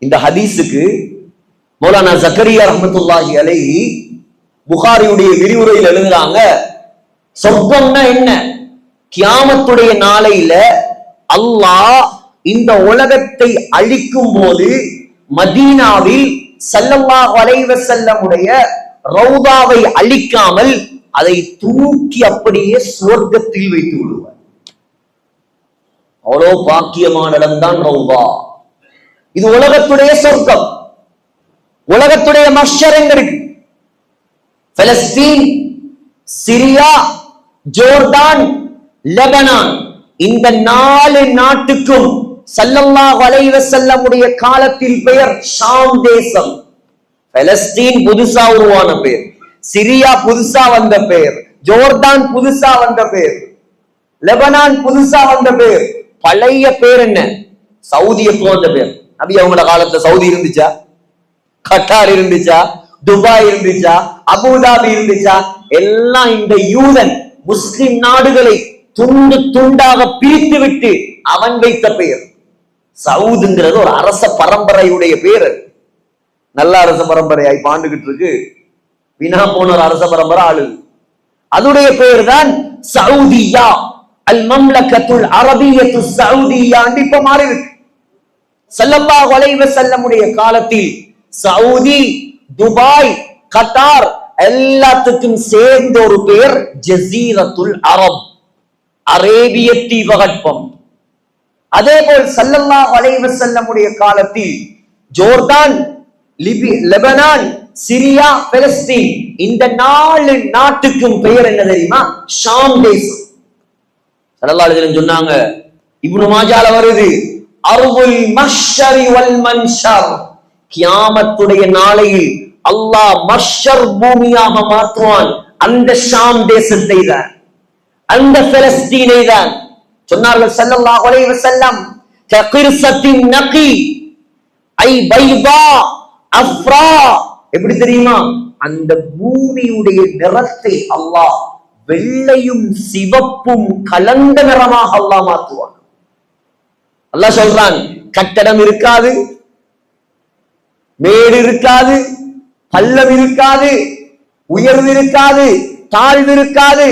இந்த ஹதீஸுக்கு மௌலானா ஜக்கரியா ரஹ்மத்துல்லாஹி அலைஹி புகாரியுடைய விரிவுரையில் எழுதுறாங்க, சொர்க்கம்னா என்ன? கியாமத்துடைய நாளையில அல்லாஹ் இந்த உலகத்தை அழிக்கும் போது மதீனாவில் ஸல்லல்லாஹு அலைஹி வஸல்லமுடைய ரௌதாவை அழிக்காமல் அதை தூக்கி அப்படியே சுவர்க்கத்தில் வைத்து விடுவார். அவ்வளோ பாக்கியமான இடம்தான் ரௌதா. இது உலகத்துடைய சொர்க்கம். உலகத்துடைய மஹ்ஷர் எங்க இருக்கு? பலஸ்தீன், சிரியா, ஜோர்டான், லெபனான், இந்த 4 நாட்டுக்கும் ஸல்லல்லாஹு அலைஹி வஸல்லமுடைய காலத்தில் பெயர் ஷாம் தேசம். பலஸ்தீன் புதுசா உருவான பெயர், சிரியா புதுசா வந்த பெயர், ஜோர்டான் புதுசா வந்த பெயர், லெபனான் புதுசா வந்த பெயர். பழைய பேர் என்ன? சவுதி. எப்போ வந்த பேர்? நபி அவங்கள காலத்துல சவுதி இருந்துச்சா? கட்டார் இருந்துச்சா? துபாய் இருந்துச்சா? அபுதாபி இருந்துச்சா? எல்லாம் இந்த யூதன் முஸ்லிம் நாடுகளை துண்டு துண்டாக பிரித்து விட்டு அவன் வைத்த பெயர். சவுதுங்கிறது ஒரு அரச பரம்பரையுடைய பேர். நல்ல அரச பரம்பரையாய் பாண்டுகிட்டு இருக்கு. வினா போன ஒரு அரச பரம்பரை ஆளு. அதுடைய பெயர் தான் சவுதியா. அல் மம்லகத்துல் அரபியத்து சவுதியா இப்ப மாறி இருக்கு. ஸல்லல்லாஹு அலைஹி வஸல்லமுடைய காலத்தில் சவுதி, துபாய், கட்டார் எல்லாத்துக்கும் சேர்ந்த ஒரு பெயர் ஜஸீரத்துல் அரப், அரேபிய தீபகற்பம். அதே போல் ஸல்லல்லாஹு அலைஹி வஸல்லமுடைய காலத்தில் ஜோர்டான், லெபனான், சிரியா, பலஸ்தீன் இந்த 4 நாட்டுக்கும் பெயர் என்ன தெரியுமா? ஷாம் தேசம். ஸல்லல்லாஹு அலைஹி வஸல்லம் சொன்னாங்க, இப்னு மாஜால வருது, அர்துல் மஹ்ஷரி வல் மன்ஷர். கியாமத்துடைய நாளையில் அல்லாஹ் மஹ்ஷர் பூமியாக மாற்றுவான் அந்த ஷாம் தேசத்தை தான், அந்த பலஸ்தீனை தான். சொன்னார்கள் ஸல்லல்லாஹு அலைஹி வஸல்லம், ககிர்சத்தின் நகி ஐ பைதா அஃப்ரா. எப்படி தெரியுமா? அந்த பூமியுடைய நிறத்தை அல்லாஹ் வெள்ளையும் சிவப்பும் கலந்த நிறமாக அல்லாஹ் மாற்றுவான். அல்லாஹ் சொல்றான், கட்டடம் இருக்காது, மேடு இருக்காது, பள்ளம் இருக்காது, உயர்வு இருக்காது, தாழ்வு இருக்காது.